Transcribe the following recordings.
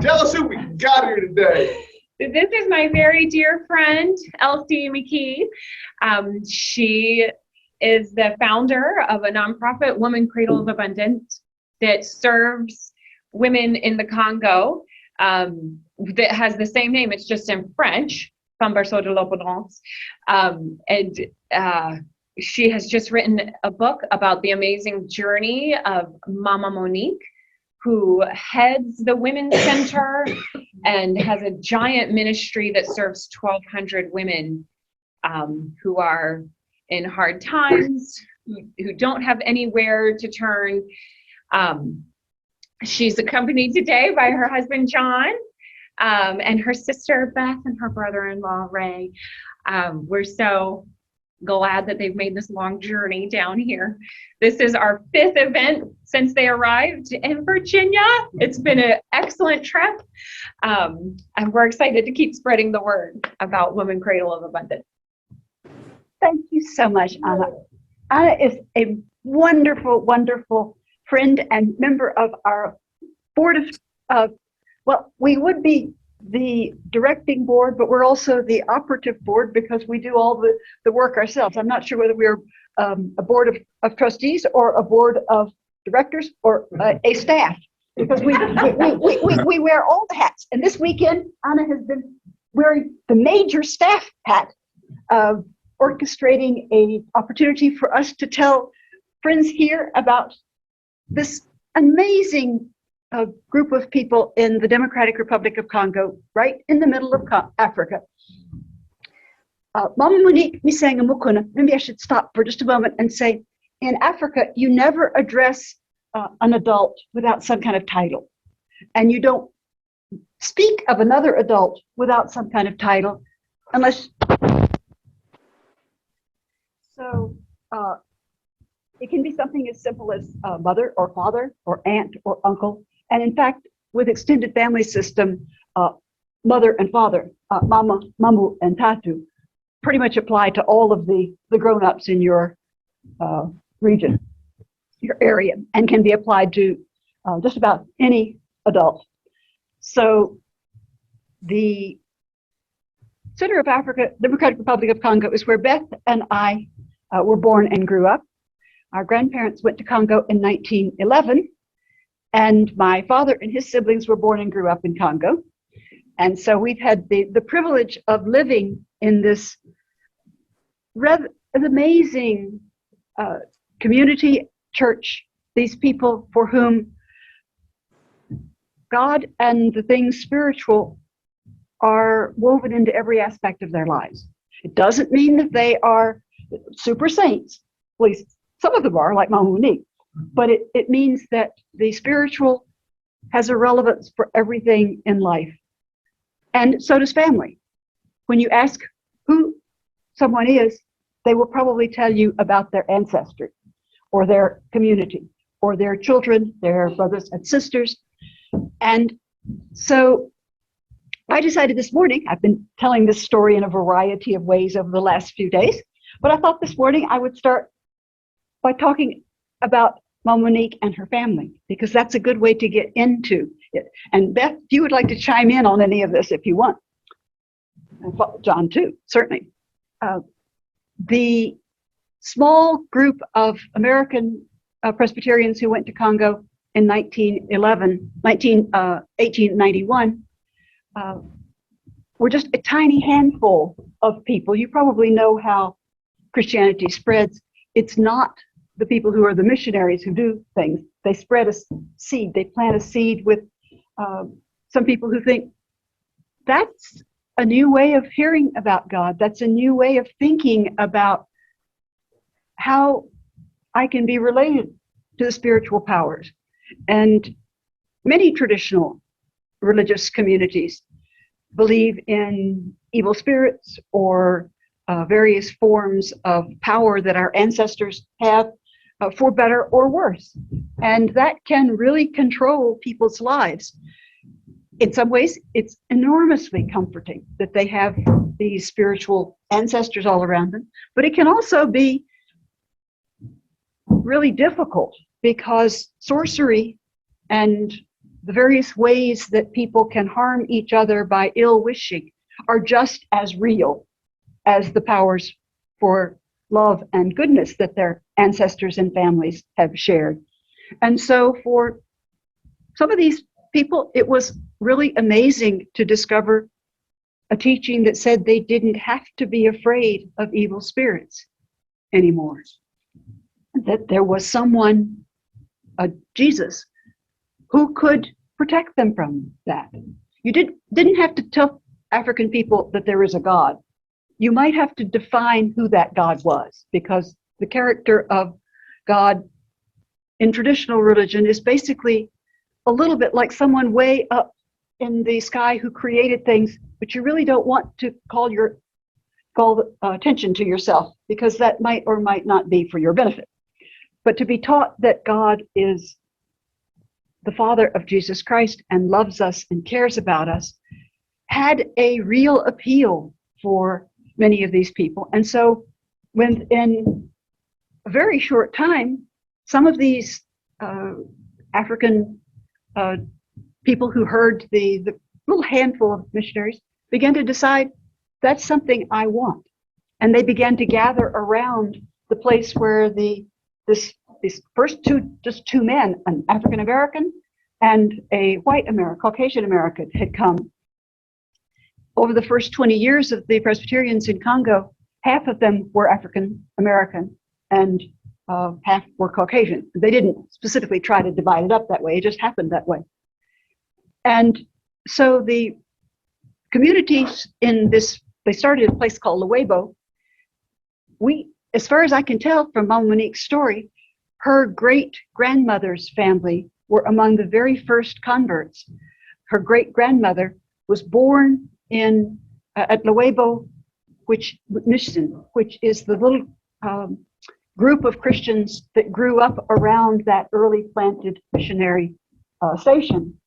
Tell us who we got here today. This is my very dear friend, Elsie McKee. She is the founder of a nonprofit, Woman Cradle of Abundance, that serves women in the Congo, that has the same name. It's just in French, Femme Berceau de l'Abondance. She has just written a book about the amazing journey of Mama Monique, who heads the Women's Center and has a giant ministry that serves 1,200 women who are in hard times, who don't have anywhere to turn. She's accompanied today by her husband, John, and her sister, Beth, and her brother-in-law, Ray. We're so glad that they've made this long journey down here. This is our 5th event since they arrived in Virginia. It's been an excellent trip, and we're excited to keep spreading the word about Women Cradle of Abundance. Thank you so much, Anna. Anna is a wonderful, wonderful friend and member of our board of, well, we would be the directing board, but we're also the operative board because we do all the work ourselves. I'm not sure whether we're a board of trustees or a board of directors or a staff, because we wear all the hats. And this weekend, Anna has been wearing the major staff hat, orchestrating an opportunity for us to tell friends here about this amazing group of people in the Democratic Republic of Congo, right in the middle of Africa. Mama Monique Misenga Mukuna, maybe I should stop for just a moment and say, in Africa, you never address an adult without some kind of title. And you don't speak of another adult without some kind of title, unless. So it can be something as simple as mother or father or aunt or uncle. And in fact, with extended family system, mother and father, mama, mamu, and tatu, pretty much apply to all of the grown-ups in your region, your area, and can be applied to just about any adult. So the center of Africa, Democratic Republic of Congo, is where Beth and I were born and grew up. Our grandparents went to Congo in 1911. And my father and his siblings were born and grew up in Congo. And so we've had the privilege of living in this amazing community church, these people for whom God and the things spiritual are woven into every aspect of their lives. It doesn't mean that they are super saints. At least some of them are, like Mama Monique. But it means that the spiritual has a relevance for everything in life. And so does family. When you ask who someone is, they will probably tell you about their ancestry or their community or their children, their brothers and sisters. And so I decided this morning, I've been telling this story in a variety of ways over the last few days, but I thought this morning I would start by talking about Mama Monique and her family, because that's a good way to get into it. And Beth, if you would like to chime in on any of this if you want. And John too, certainly. The small group of American Presbyterians who went to Congo in 1891 were just a tiny handful of people. You probably know how Christianity spreads. It's not the people who are the missionaries who do things. They spread a seed. They plant a seed with some people who think that's a new way of hearing about God. That's a new way of thinking about how I can be related to the spiritual powers. And many traditional religious communities believe in evil spirits or various forms of power that our ancestors have, for better or worse. And that can really control people's lives. In some ways, it's enormously comforting that they have these spiritual ancestors all around them, but it can also be really difficult because sorcery and the various ways that people can harm each other by ill wishing are just as real as the powers for love and goodness that their ancestors and families have shared. And so for some of these people, it was really amazing to discover a teaching that said they didn't have to be afraid of evil spirits anymore. That there was someone, Jesus, who could protect them from that. You didn't have to tell African people that there is a God. You might have to define who that God was, because the character of God in traditional religion is basically a little bit like someone way up in the sky who created things, but you really don't want to call attention to yourself, because that might or might not be for your benefit. But to be taught that God is the Father of Jesus Christ and loves us and cares about us had a real appeal for many of these people. And so when in a very short time, some of these African people who heard the little handful of missionaries began to decide, that's something I want. And they began to gather around the place where these first two men, an African American and a white Caucasian American, had come. Over the first 20 years of the Presbyterians in Congo, half of them were African American and half were Caucasian. They didn't specifically try to divide it up that way, it just happened that way. And so the communities in this, they started a place called Luebo. As far as I can tell from Mama Monique's story, her great-grandmother's family were among the very first converts. Her great-grandmother was born at Luebo, Mission, which is the little group of Christians that grew up around that early planted missionary station.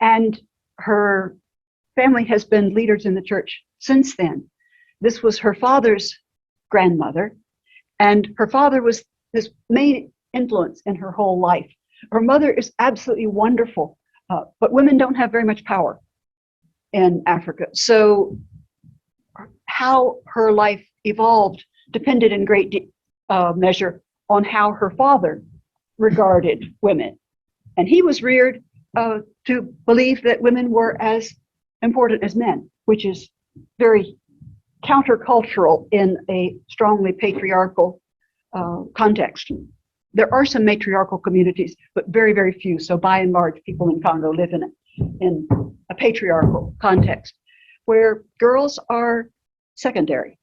And her family has been leaders in the church since then. This was her father's grandmother, and her father was his main influence in her whole life. Her mother is absolutely wonderful, but women don't have very much power in Africa. So how her life evolved depended in great measure on how her father regarded women. And he was reared to believe that women were as important as men, which is very countercultural in a strongly patriarchal context. There are some matriarchal communities, but very, very few. So by and large, people in Congo live in a patriarchal context where girls are secondary.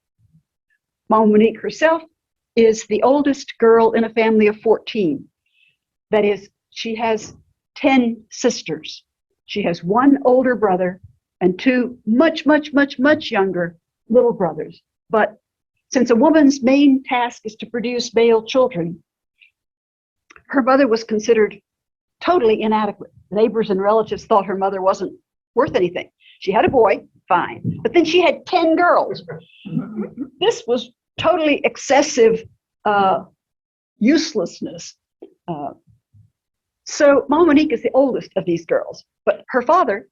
Mama Monique herself is the oldest girl in a family of 14. That is, she has 10 sisters. She has one older brother and two much, much, much, much younger little brothers. But since a woman's main task is to produce male children, her mother was considered totally inadequate. Neighbors and relatives thought her mother wasn't worth anything. She had a boy, fine, but then she had 10 girls. This was totally excessive uselessness. So Mama Monique is the oldest of these girls, but her father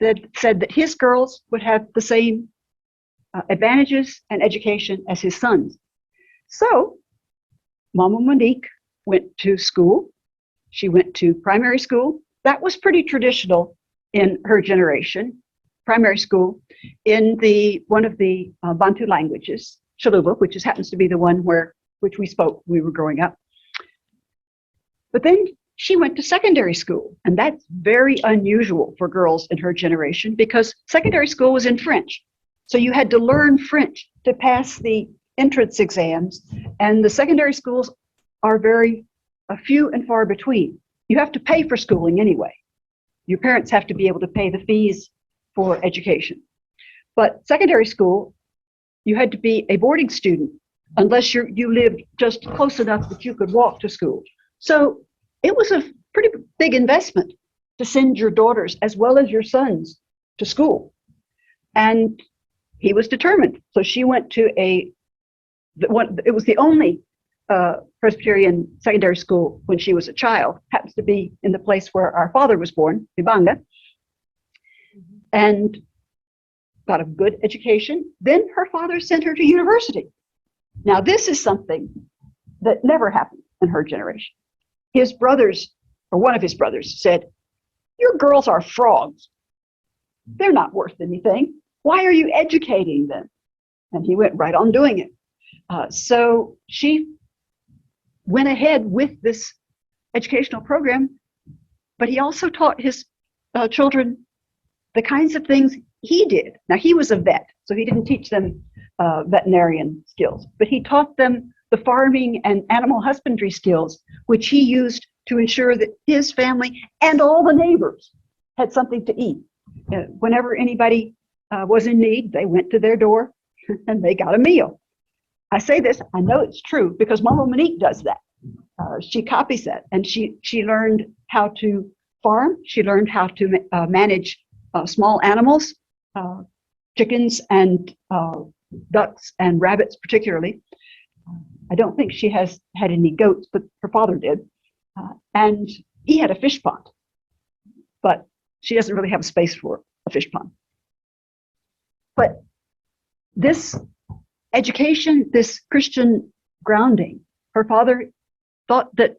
said that his girls would have the same advantages and education as his sons. So Mama Monique went to school. She went to primary school. That was pretty traditional in her generation. Primary school in one of the Bantu languages, Shaluba, which happens to be the one which we spoke when we were growing up. But then she went to secondary school, and that's very unusual for girls in her generation because secondary school was in French. So you had to learn French to pass the entrance exams, and the secondary schools are very few and far between. You have to pay for schooling anyway. Your parents have to be able to pay the fees for education. But secondary school, you had to be a boarding student unless you lived just close enough that you could walk to school. So it was a pretty big investment to send your daughters as well as your sons to school. And he was determined. So she went to it was the only Presbyterian secondary school when she was a child. Happens to be in the place where our father was born, Ibanga, and got a good education. Then her father sent her to university. Now, this is something that never happened in her generation. His brothers, or one of his brothers, said, "Your girls are frogs. They're not worth anything. Why are you educating them?" And he went right on doing it. So she went ahead with this educational program, but he also taught his children the kinds of things he did. Now, he was a vet, so he didn't teach them veterinarian skills, but he taught them the farming and animal husbandry skills, which he used to ensure that his family and all the neighbors had something to eat. Whenever anybody was in need, they went to their door and they got a meal. I say this, I know it's true because Mama Monique does that. She copies that, and she learned how to farm. She learned how to manage small animals, chickens and ducks and rabbits particularly. I don't think she has had any goats, but her father did. And he had a fish pond, but she doesn't really have a space for a fish pond. But this education, this Christian grounding, her father thought that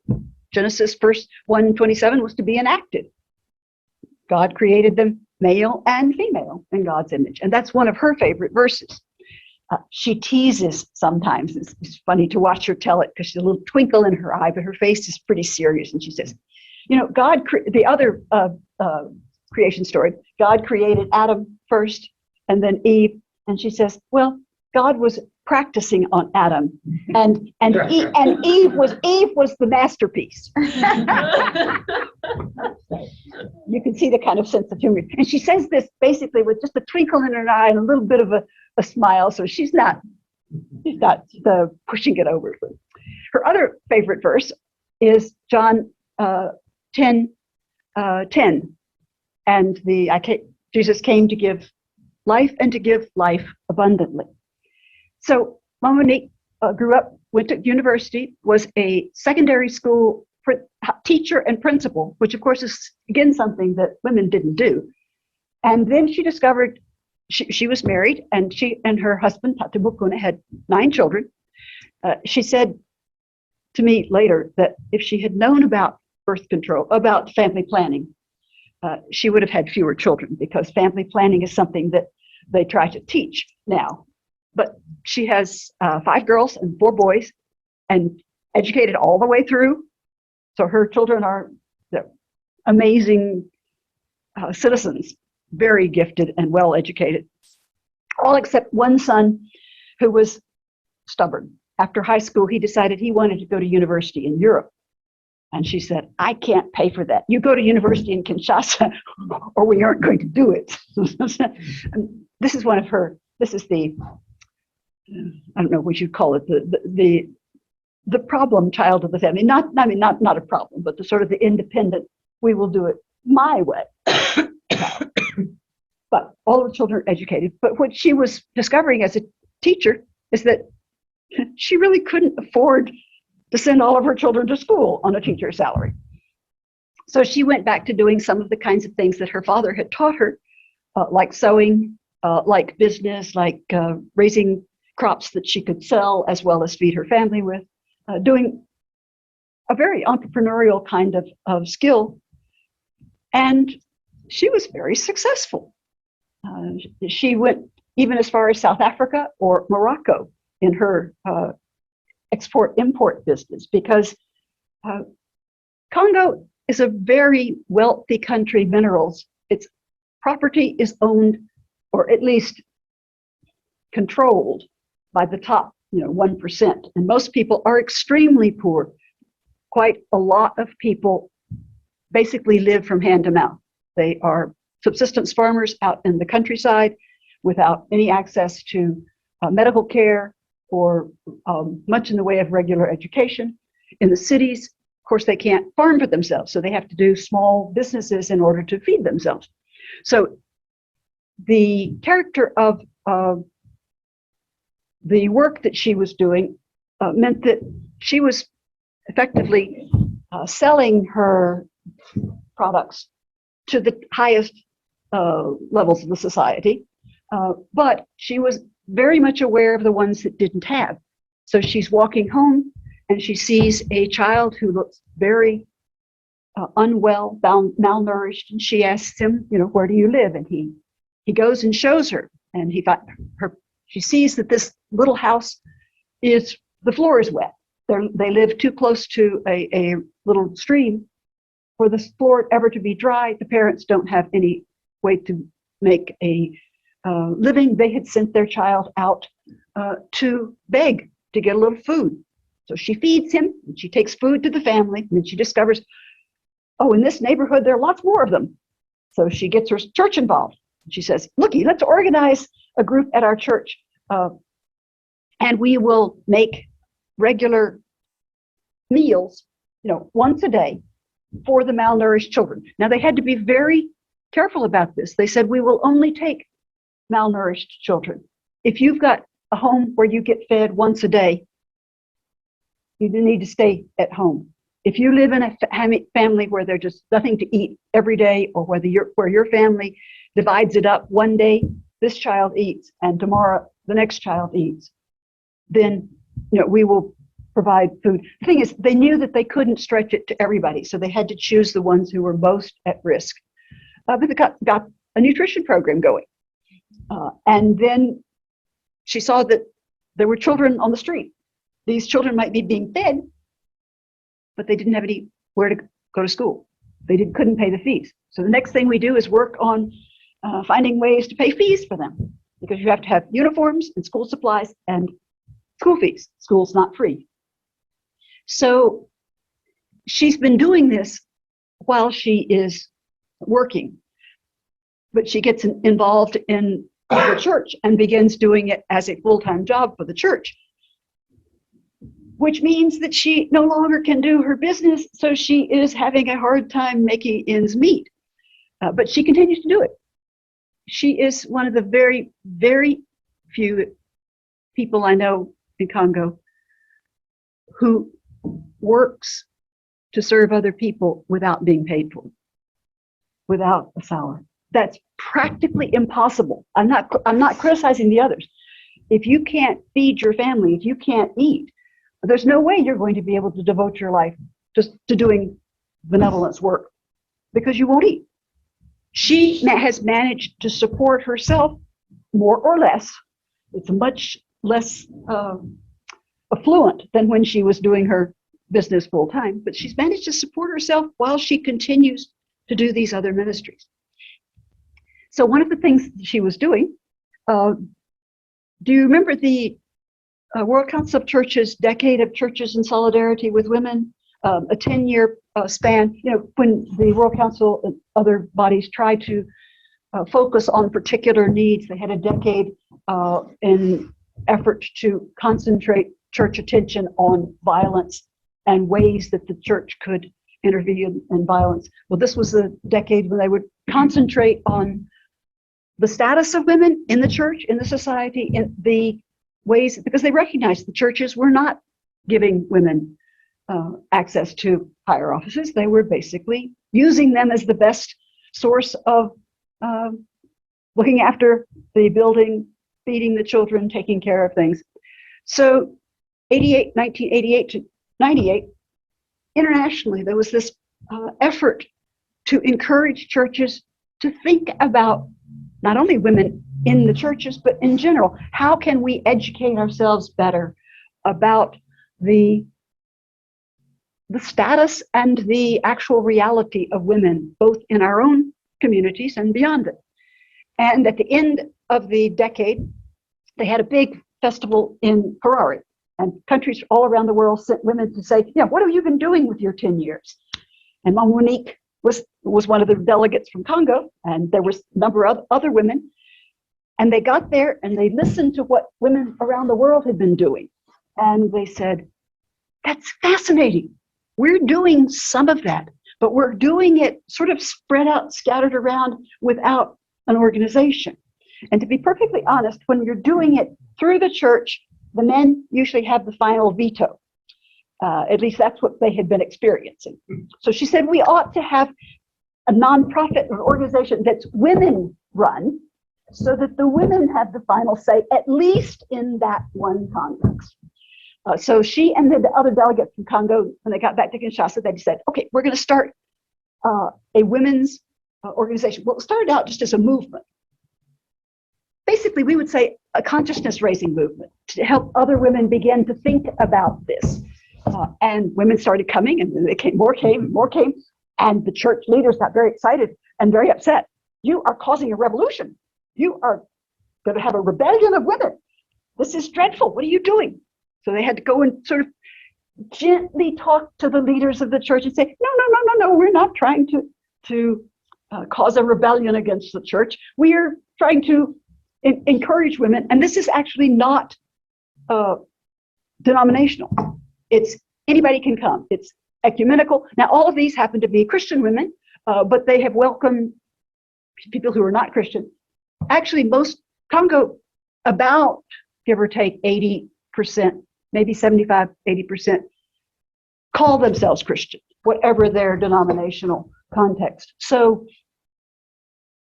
Genesis 1:27 was to be enacted. God created them male and female in God's image. And that's one of her favorite verses. She teases sometimes. It's funny to watch her tell it because she's a little twinkle in her eye, but her face is pretty serious. And she says, God, the other creation story, God created Adam first and then Eve. And she says, well, God was practicing on Adam, and Eve was the masterpiece. You can see the kind of sense of humor. And she says this basically with just a twinkle in her eye and a little bit of a smile. So she's not pushing it over. Her other favorite verse is John 10:10, and Jesus came to give life and to give life abundantly. So Mama Monique grew up, went to university, was a secondary school teacher and principal, which of course is again something that women didn't do. And then she discovered she was married, and she and her husband Tatu Bukuna had 9 children. She said to me later that if she had known about birth control, about family planning, she would have had fewer children, because family planning is something that they try to teach now. But she has 5 girls and 4 boys, and educated all the way through. So her children are amazing citizens, very gifted and well educated. All except one son who was stubborn. After high school, he decided he wanted to go to university in Europe. And she said, I can't pay for that. You go to university in Kinshasa or we aren't going to do it. This is one of her, this is the, I don't know what you'd call it, the problem child of the family. Not a problem, but the sort of the independent, we will do it my way. But all of the children are educated. But what she was discovering as a teacher is that she really couldn't afford to send all of her children to school on a teacher's salary. So she went back to doing some of the kinds of things that her father had taught her, like sewing, like business, like raising crops that she could sell as well as feed her family with, doing a very entrepreneurial kind of skill. And she was very successful. She went even as far as South Africa or Morocco in her export-import business, because Congo is a very wealthy country, minerals. Its property is owned, or at least controlled, by the top 1%. And most people are extremely poor. Quite a lot of people basically live from hand to mouth. They are subsistence farmers out in the countryside without any access to medical care or much in the way of regular education. In the cities, of course, they can't farm for themselves, so they have to do small businesses in order to feed themselves. So the character of the work that she was doing meant that she was effectively selling her products to the highest levels of the society, but she was very much aware of the ones that didn't have. So she's walking home and she sees a child who looks very unwell, malnourished, and she asks him, where do you live? And he goes and shows her, and she sees that this little house the floor is wet. They live too close to a little stream for the floor ever to be dry. The parents don't have any way to make a living. They had sent their child out to beg to get a little food. So she feeds him, and she takes food to the family, and she discovers, oh, in this neighborhood, there are lots more of them. So she gets her church involved. She says, looky, let's organize a group at our church, and we will make regular meals, once a day for the malnourished children. Now, they had to be very careful about this. They said, we will only take malnourished children. If you've got a home where you get fed once a day, you need to stay at home. If you live in a family where there's just nothing to eat every day, or where your family divides it up, one day this child eats and tomorrow the next child eats, then we will provide food. The thing is, they knew that they couldn't stretch it to everybody, so they had to choose the ones who were most at risk. But they got a nutrition program going. And then she saw that there were children on the street. These children might be being fed, but they didn't have anywhere to go to school. They couldn't pay the fees. So the next thing we do is work on finding ways to pay fees for them, because you have to have uniforms and school supplies and school fees. School's not free. So she's been doing this while she is working, but she gets involved in the church and begins doing it as a full-time job for the church, which means that she no longer can do her business, so she is having a hard time making ends meet. But she continues to do it. She is one of the very, very few people I know in Congo who works to serve other people without being paid for, without a salary. That's practically impossible. I'm not criticizing the others. If you can't feed your family, if you can't eat, there's no way you're going to be able to devote your life just to doing benevolence work, because you won't eat. She has managed to support herself more or less. It's much less affluent than when she was doing her business full time, but she's managed to support herself while she continues to do these other ministries. So one of the things she was doing, do you remember the World Council of Churches Decade of Churches in Solidarity with Women, a 10-year span? When the World Council and other bodies tried to focus on particular needs, they had a decade in effort to concentrate church attention on violence and ways that the church could intervene in violence. Well, this was a decade when they would concentrate on the status of women in the church, in the society, in the ways, because they recognized the churches were not giving women access to higher offices. They were basically using them as the best source of looking after the building, feeding the children, taking care of things. So 1988 to 98, internationally, there was this effort to encourage churches to think about not only women in the churches, but in general, how can we educate ourselves better about the status and the actual reality of women, both in our own communities and beyond it. And at the end of the decade, they had a big festival in Harare, and countries all around the world sent women to say, what have you been doing with your 10 years? And Monique was one of the delegates from Congo, and there was a number of other women. And they got there and they listened to what women around the world had been doing. And they said, that's fascinating. We're doing some of that, but we're doing it sort of spread out, scattered around without an organization. And to be perfectly honest, when you're doing it through the church, the men usually have the final veto. At least that's what they had been experiencing. So she said we ought to have a nonprofit or organization that's women run so that the women have the final say, at least in that one context. So she and the other delegates from Congo, when they got back to Kinshasa, they said, okay, we're going to start a women's organization. Well, it started out just as a movement. Basically, we would say a consciousness raising movement to help other women begin to think about this. And women started coming, and then they came, more came, and more came. And the church leaders got very excited and very upset. You are causing a revolution. You are going to have a rebellion of women. This is dreadful. What are you doing? So they had to go and sort of gently talk to the leaders of the church and say, no, we're not trying to cause a rebellion against the church. We are trying to encourage women. And this is actually not denominational. It's anybody can come. It's ecumenical. Now, all of these happen to be Christian women, but they have welcomed people who are not Christian. Actually, most Congo, about give or take 80%, maybe 75, 80%, call themselves Christian, whatever their denominational context. So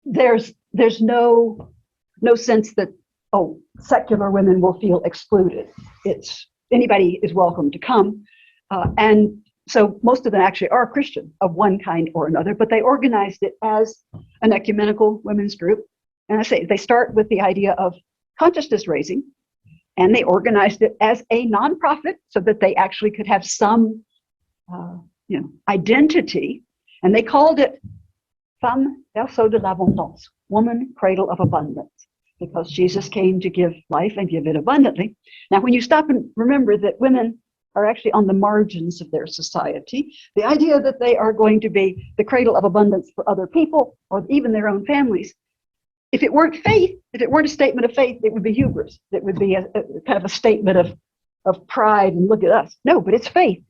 there's no sense that, oh, secular women will feel excluded. It's anybody is welcome to come. And so most of them actually are Christian of one kind or another, but they organized it as an ecumenical women's group. And I say they start with the idea of consciousness raising, and they organized it as a nonprofit so that they actually could have some identity. And they called it Femme Berceau de l'Abondance, Woman Cradle of Abundance, because Jesus came to give life and give it abundantly. Now, when you stop and remember that women are actually on the margins of their society, the idea that they are going to be the cradle of abundance for other people or even their own families, if it weren't faith, if it weren't a statement of faith, it would be hubris. It would be a kind of a statement of pride and look at us. No, but it's faith.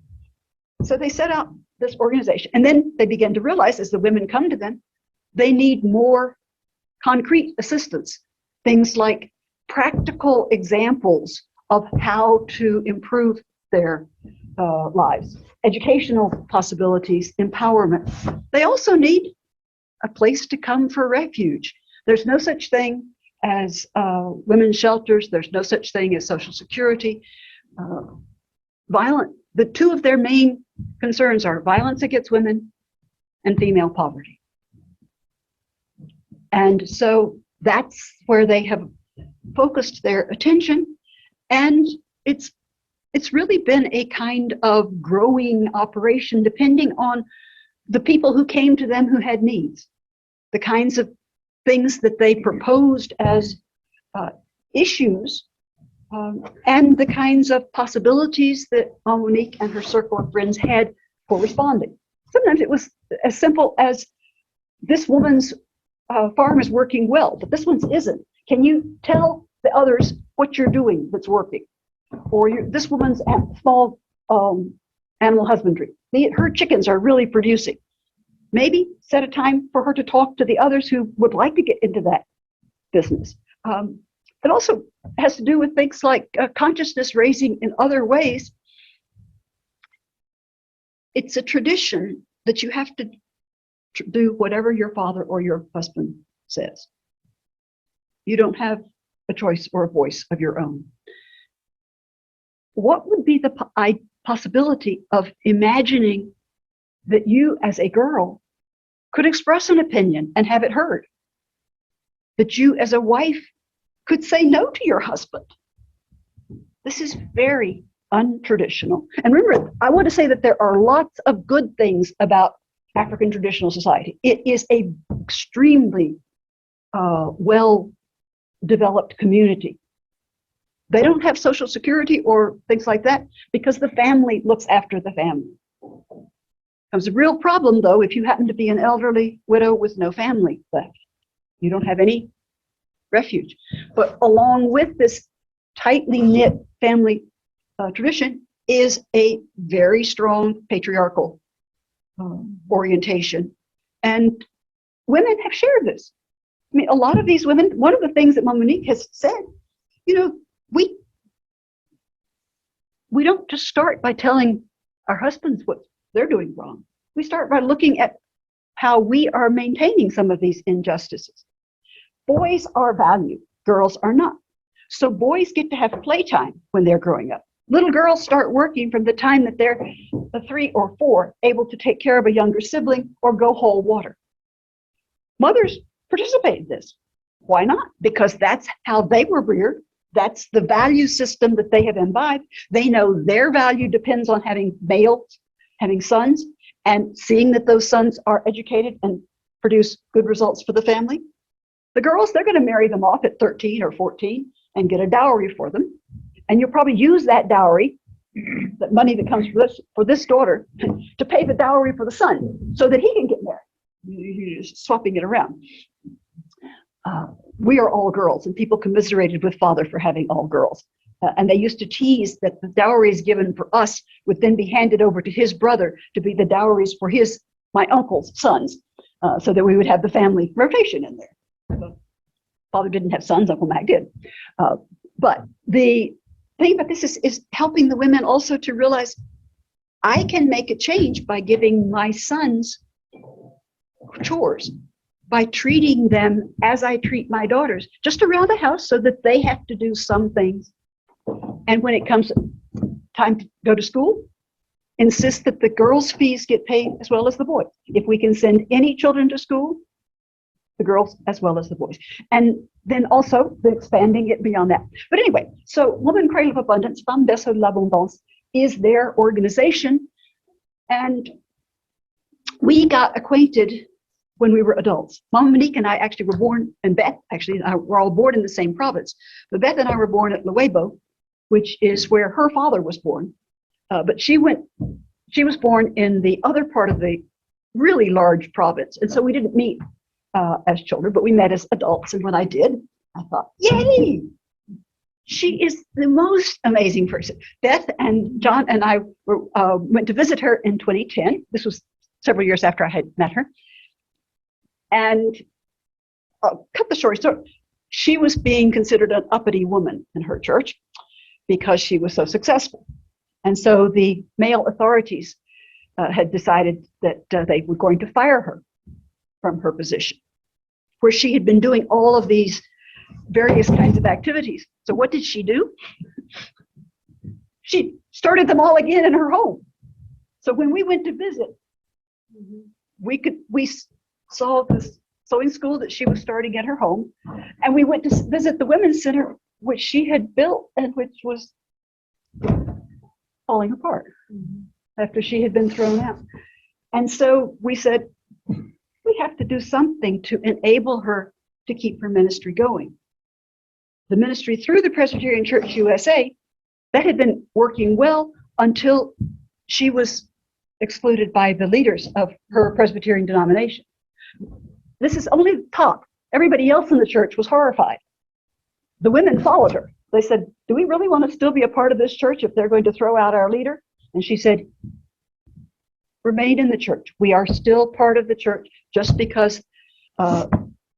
So they set out this organization, and then they began to realize as the women come to them, they need more concrete assistance, things like practical examples of how to improve their lives, educational possibilities, empowerment. They also need a place to come for refuge. There's no such thing as women's shelters. There's no such thing as Social Security. The two of their main concerns are violence against women and female poverty. And so that's where they have focused their attention. And it's really been a kind of growing operation depending on the people who came to them who had needs, the kinds of things that they proposed as issues, and the kinds of possibilities that Monique and her circle of friends had for responding. Sometimes it was as simple as this woman's farm is working well, but this one's isn't. Can you tell the others what you're doing that's working? Or this woman's small animal husbandry. Her chickens are really producing. Maybe set a time for her to talk to the others who would like to get into that business. It also has to do with things like consciousness raising in other ways. It's a tradition that you have to do whatever your father or your husband says. You don't have a choice or a voice of your own. What would be the possibility of imagining that you as a girl could express an opinion and have it heard? That you as a wife could say no to your husband? This is very untraditional. And remember, I want to say that there are lots of good things about African traditional society. It is a extremely well-developed community. They don't have Social Security or things like that because the family looks after the family. There's a real problem, though, if you happen to be an elderly widow with no family left. You don't have any refuge. But along with this tightly knit family tradition is a very strong patriarchal orientation. And women have shared this. I mean, a lot of these women, one of the things that Monique has said, we don't just start by telling our husbands what they're doing wrong. We start by looking at how we are maintaining some of these injustices. Boys are valued, girls are not. So boys get to have playtime when they're growing up. Little girls start working from the time that they're 3 or 4, able to take care of a younger sibling or go haul water. Mothers participate in this. Why not? Because that's how they were reared. That's the value system that they have imbibed. They know their value depends on having males, having sons, and seeing that those sons are educated and produce good results for the family. The girls, they're going to marry them off at 13 or 14 and get a dowry for them. And you'll probably use that dowry, the money that comes for this daughter, to pay the dowry for the son so that he can get married. You're just swapping it around. We are all girls, and people commiserated with father for having all girls. And they used to tease that the dowries given for us would then be handed over to his brother to be the dowries for my uncle's sons, so that we would have the family rotation in there. Father didn't have sons, Uncle Mac did. But the thing about this is helping the women also to realize I can make a change by giving my sons chores, by treating them as I treat my daughters, just around the house so that they have to do some things. And when it comes time to go to school, insist that the girls' fees get paid as well as the boys. If we can send any children to school, the girls as well as the boys. And then also the expanding it beyond that. But anyway, so Woman Cradle of Abundance, Femme Berceau de l'Abondance, is their organization. And we got acquainted when we were adults. Mama Monique and I actually were born, and Beth actually, were all born in the same province. But Beth and I were born at Luebo, which is where her father was born. But she was born in the other part of the really large province. And so we didn't meet as children, but we met as adults. And when I did, I thought, yay! She is the most amazing person. Beth and John and I went to visit her in 2010. This was several years after I had met her. And cut the story short, she was being considered an uppity woman in her church because she was so successful. And so the male authorities had decided that they were going to fire her from her position, where she had been doing all of these various kinds of activities. So what did she do? She started them all again in her home. So when we went to visit, we saw this sewing school that she was starting at her home, and we went to visit the women's center, which she had built and which was falling apart after she had been thrown out. And so we said, we have to do something to enable her to keep her ministry going. The ministry through the Presbyterian Church USA, that had been working well until she was excluded by the leaders of her Presbyterian denomination. This is only the top. Everybody else in the church was horrified. The women followed her. They said, do we really want to still be a part of this church if they're going to throw out our leader? And she said, remain in the church. We are still part of the church just because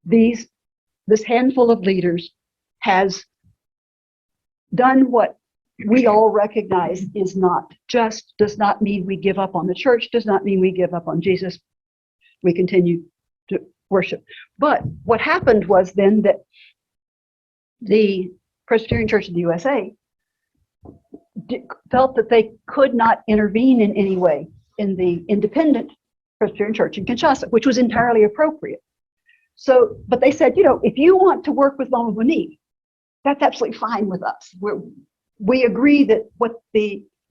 this handful of leaders has done what we all recognize is not just, does not mean we give up on the church, does not mean we give up on Jesus. We continue to worship. But what happened was then that the Presbyterian Church of the USA felt that they could not intervene in any way in the independent Presbyterian Church in Kinshasa, which was entirely appropriate. So, but they said, if you want to work with Mama Monique, that's absolutely fine with us. We agree that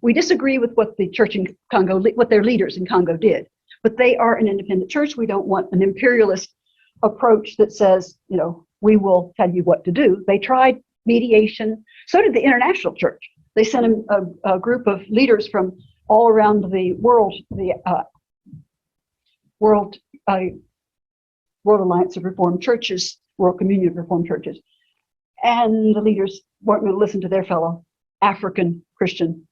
we disagree with what the church in Congo, what their leaders in Congo did, but they are an independent church. We don't want an imperialist approach that says, we will tell you what to do. They tried mediation. So did the international church. They sent a group of leaders from all around the world, the World Alliance of Reformed Churches, World Communion of Reformed Churches. And the leaders weren't going to listen to their fellow African Christian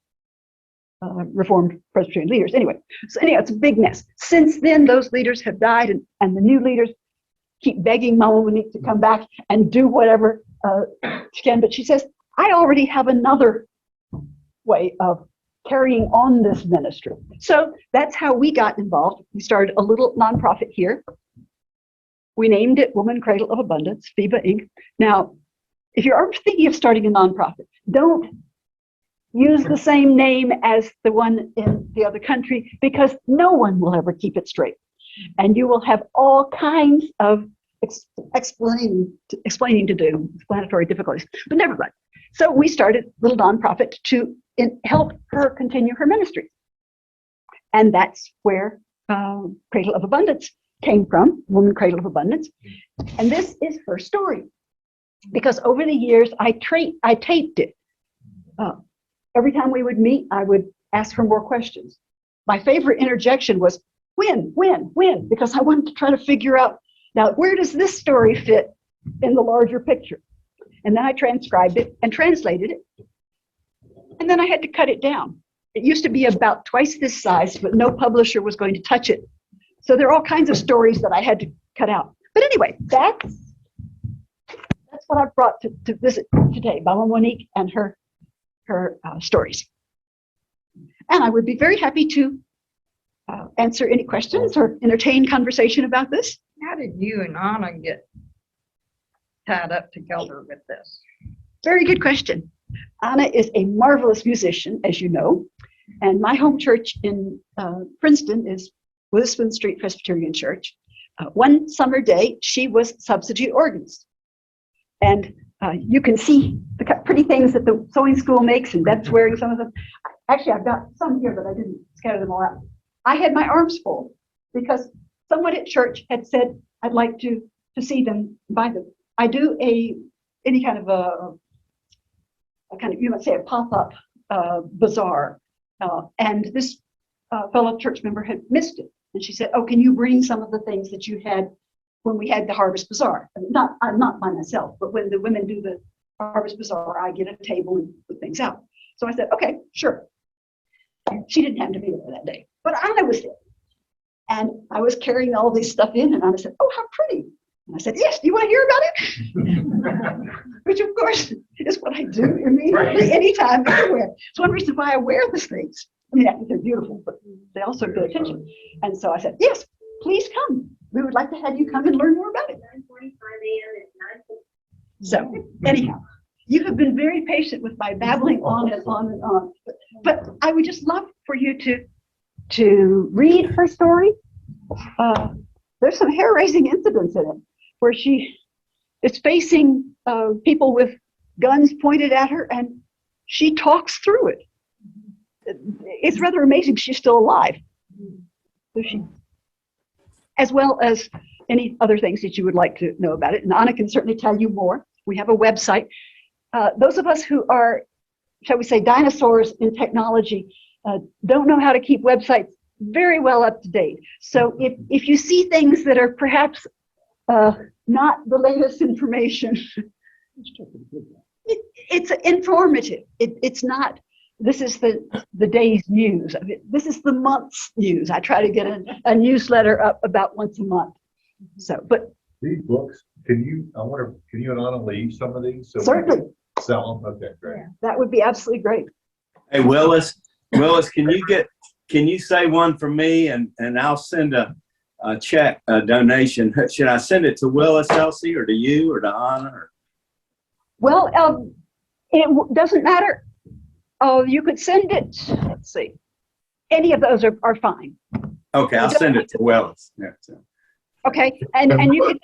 Reformed Presbyterian leaders. Anyway, it's a big mess. Since then, those leaders have died, and the new leaders keep begging Mama Monique to come back and do whatever she can. But she says, I already have another way of carrying on this ministry. So that's how we got involved. We started a little nonprofit here. We named it Woman Cradle of Abundance, FIBA Inc. Now, if you're thinking of starting a nonprofit, don't use the same name as the one in the other country, because no one will ever keep it straight. And you will have all kinds of explaining to do, explanatory difficulties, but never mind. So we started a little nonprofit to help her continue her ministry. And that's where Cradle of Abundance came from, Woman Cradle of Abundance. And this is her story. Because over the years, I taped it. Every time we would meet, I would ask for more questions. My favorite interjection was, when? Because I wanted to try to figure out, now, where does this story fit in the larger picture? And then I transcribed it and translated it. And then I had to cut it down. It used to be about twice this size, but no publisher was going to touch it. So there are all kinds of stories that I had to cut out. But anyway, that's what I've brought to visit today, Mama Monique and her stories. And I would be very happy to answer any questions or entertain conversation about this. How did you and Anna get tied up together with this? Very good question. Anna is a marvelous musician, as you know, and my home church in Princeton is Witherspoon Street Presbyterian Church. One summer day, she was substitute organist. And you can see the pretty things that the sewing school makes, and Beth's wearing some of them. Actually, I've got some here, but I didn't scatter them all out. I had my arms full because someone at church had said, I'd like to see them, buy them. I do any kind of a kind of, you might say, a pop-up bazaar. And this fellow church member had missed it. And she said, oh, can you bring some of the things that you had when we had the Harvest Bazaar? I mean, I'm not by myself, but when the women do the Harvest Bazaar, I get a table and put things out. So I said, okay, sure. She didn't have to be there that day, but Anna was there. And I was carrying all this stuff in, and Anna said, oh, how pretty. And I said, yes, do you want to hear about it? Which, of course, is what I do immediately, anytime, everywhere. It's one reason why I wear these things. I mean, I think they're beautiful, but they also get attention. And so I said, yes, please come. We would like to have you come and learn more about it. So anyhow, you have been very patient with my babbling on and on and on. But I would just love for you to read her story. There's some hair-raising incidents in it where she is facing people with guns pointed at her, and she talks through it. It's rather amazing she's still alive. So she, as well as any other things that you would like to know about it. And Anna can certainly tell you more. We have a website. Those of us who are, shall we say, dinosaurs in technology, don't know how to keep websites very well up to date. So if you see things that are perhaps not the latest information, it's informative. It's not, this is the day's news. This is the month's news. I try to get a newsletter up about once a month. So, but These books, can you and Anna leave some of these? So certainly, sell them? Okay, great. Yeah. that would be absolutely great. Hey, Willis, can you say one for me, and I'll send a check, a donation. Should I send it to Willis, Elsie, or to you, or to Anna? Or? Well, it doesn't matter. Oh, you could send it, let's see. Any of those are fine. Okay, I'll send it to Willis. Yeah, so. Okay, and you can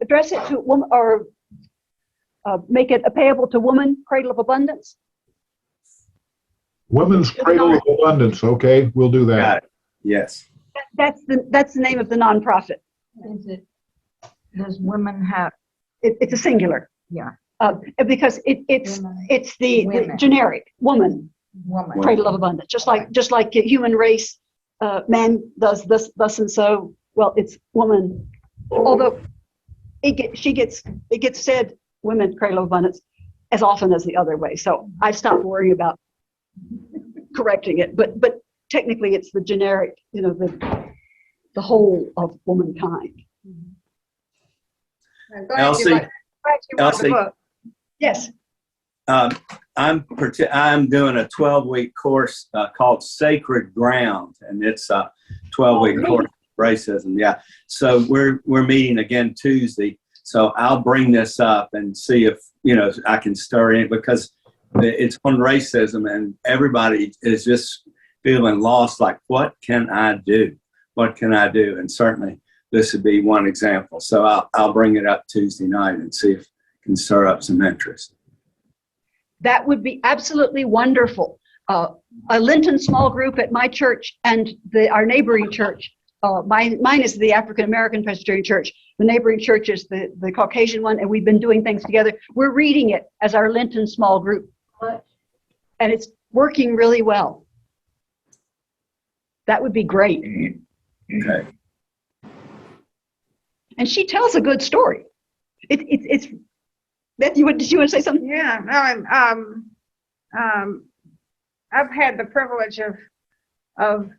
address it to woman, or make it payable to Woman Cradle of Abundance. Women's Cradle of Abundance. Okay, we'll do that. Got it. Yes. That's the name of the nonprofit. Does women have, It's a singular. yeah, Because it's the Women. generic woman woman? Cradle of Abundance, just like a human race, man does this, thus and so. Well, it's woman. Although it gets said Women Cradle of Abundance as often as the other way. So I stopped worrying about correcting it. But technically, it's the generic, the whole of womankind. I'm glad Elsie, you want the Elsie. book. Yes. I'm doing a 12-week course called Sacred Ground, and it's a 12-week course on racism. Yeah. So we're meeting again Tuesday. So I'll bring this up and see if, I can stir in, because it's on racism and everybody is just feeling lost. Like, what can I do? What can I do? And certainly this would be one example. So I'll bring it up Tuesday night and see if it can stir up some interest. That would be absolutely wonderful. A Linton small group at my church and our neighboring church. Mine is the African American Presbyterian Church. The neighboring church is the Caucasian one, and we've been doing things together. We're reading it as our Linton small group, and it's working really well. That would be great. Okay. And she tells a good story. It's Beth, did you want to say something? Yeah, no, I've had the privilege of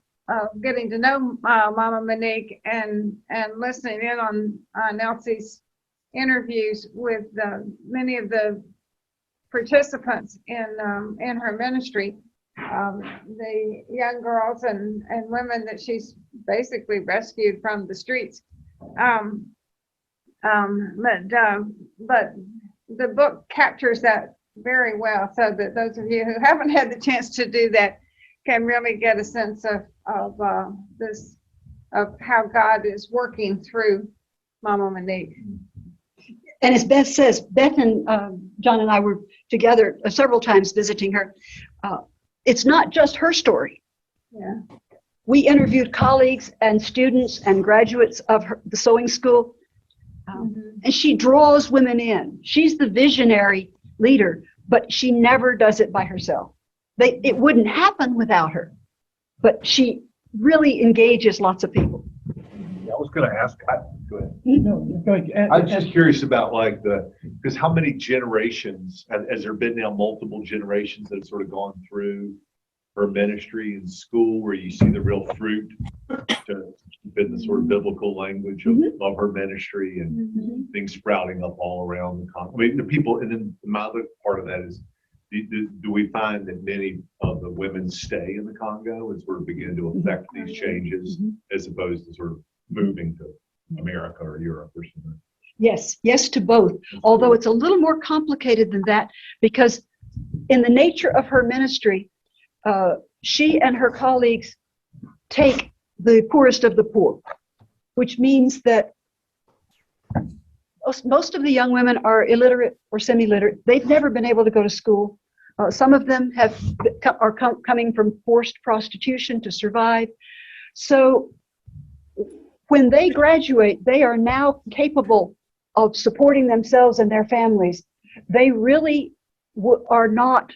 getting to know Mama Monique and listening in on Elsie's interviews with many of the participants in her ministry, the young girls and women that she's basically rescued from the streets. But the book captures that very well, so that those of you who haven't had the chance to do that can really get a sense of how God is working through Mama Monique. And as Beth says, Beth and John and I were together several times visiting her. It's not just her story. Yeah. We interviewed colleagues and students and graduates of the sewing school, and she draws women in. She's the visionary leader, but she never does it by herself. It wouldn't happen without her, but she really engages lots of people. I was going to ask, go ahead. No, go ahead. I was just curious about because how many generations, has there been now multiple generations that have sort of gone through her ministry and school where you see the real fruit to keep in the sort of biblical language of her ministry and things sprouting up all around the Congo? I mean, the people, and then my other part of that is, do we find that many of the women stay in the Congo and sort of begin to affect these changes as opposed to sort of moving to America or Europe or something? Yes to both. Although it's a little more complicated than that, because in the nature of her ministry, she and her colleagues take the poorest of the poor, which means that most of the young women are illiterate or semi-literate. They've never been able to go to school. Some of them are coming from forced prostitution to survive. So when they graduate, they are now capable of supporting themselves and their families. They really are not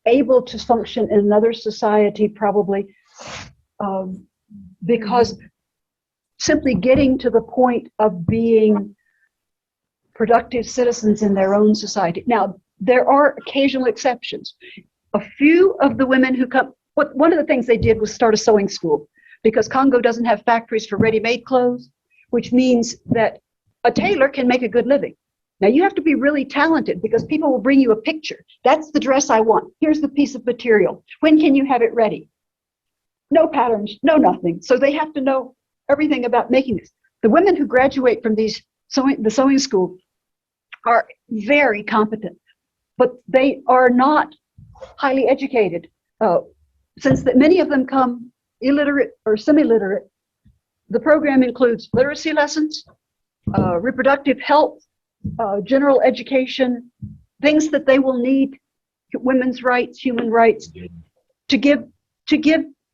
able to function in another society, probably, because simply getting to the point of being productive citizens in their own society. Now, there are occasional exceptions. A few of the women who come, one of the things they did was start a sewing school, because Congo doesn't have factories for ready-made clothes, which means that a tailor can make a good living. Now, you have to be really talented, because people will bring you a picture. That's the dress I want. Here's the piece of material. When can you have it ready? No patterns, no nothing. So they have to know everything about making this. The women who graduate from the sewing school are very competent, but they are not highly educated. Since many of them come illiterate or semi-literate, the program includes literacy lessons, reproductive health, general education, things that they will need, women's rights, human rights, to give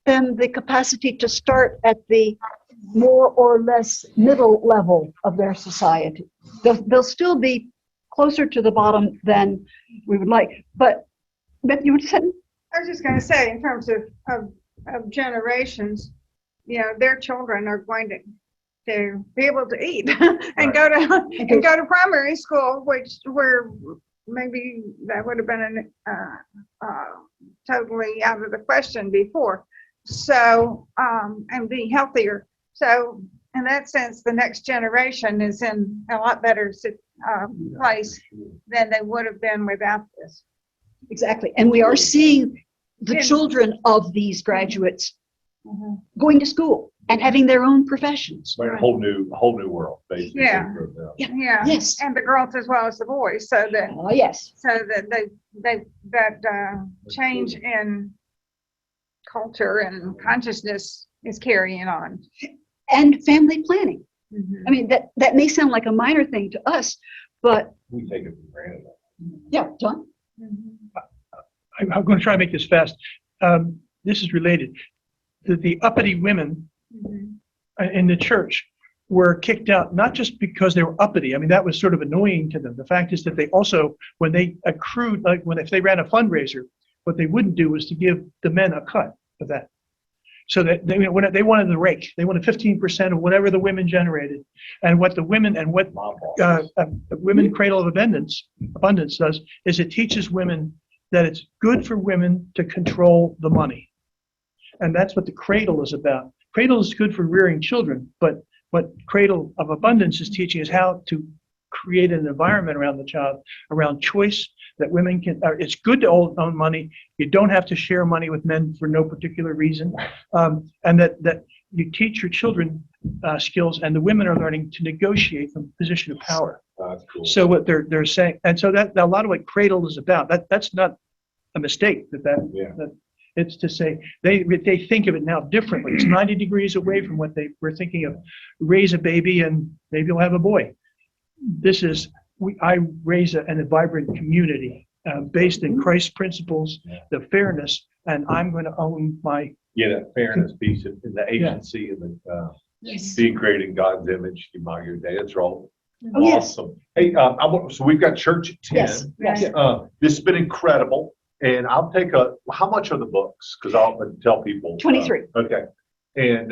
them the capacity to start at the more or less middle level of their society. They'll still be closer to the bottom than we would like. But Beth, you were saying? I was just going to say, in terms of generations, their children are going to be able to eat and go to primary school, where maybe that would have been totally out of the question before. So and be healthier. So in that sense, the next generation is in a lot better place than they would have been without this. Exactly. And we are seeing the Yeah. children of these graduates going to school and having their own professions. Right, a whole new world, basically. Yeah. Yeah. Yes. And the girls as well as the boys, so that Oh, yes. that change in culture and consciousness is carrying on. And family planning. Mhm. I mean, that may sound like a minor thing to us, but We take it for granted. yeah, John? Mhm. I'm going to try to make this fast. This is related. The uppity women Mhm. in the church were kicked out, not just because they were uppity. I mean, that was sort of annoying to them. The fact is that they also, when they accrued, like if they ran a fundraiser, what they wouldn't do was to give the men a cut of that. So that they wanted the rake. They wanted 15% of whatever the women generated. And what the women and what Mom boss. Women Cradle of Abundance does is it teaches women that it's good for women to control the money. And that's what the Cradle is about. Cradle is good for rearing children, but what Cradle of Abundance is teaching is how to create an environment around the child, around choice, that women can, it's good to own money. You don't have to share money with men for no particular reason. And that you teach your children skills, and the women are learning to negotiate from a position of power. That's cool. So what they're saying, and so that a lot of what Cradle is about, that's not a mistake. Yeah. That it's to say they think of it now differently. It's 90 degrees away from what they were thinking of. Raise a baby and maybe you'll have a boy. This is I raise a vibrant community based in Christ's principles, the fairness, and I'm going to own my. Yeah, that fairness piece in the agency and the Yes. being created in God's image, Imago Dei. That's right. Oh, yes. Awesome. Hey, so we've got church at 10. Yes. Yes. This has been incredible. And I'll take how much are the books? Because I'll tell people. 23. Okay. And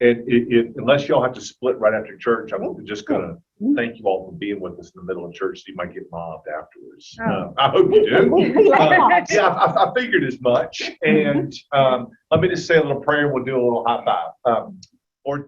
unless y'all have to split right after church, I'm just going to thank you all for being with us in the middle of church. So you might get mobbed afterwards. Oh. I hope you do. We like mobs. Yeah, I figured as much. And let me just say a little prayer and we'll do a little high five. Lord,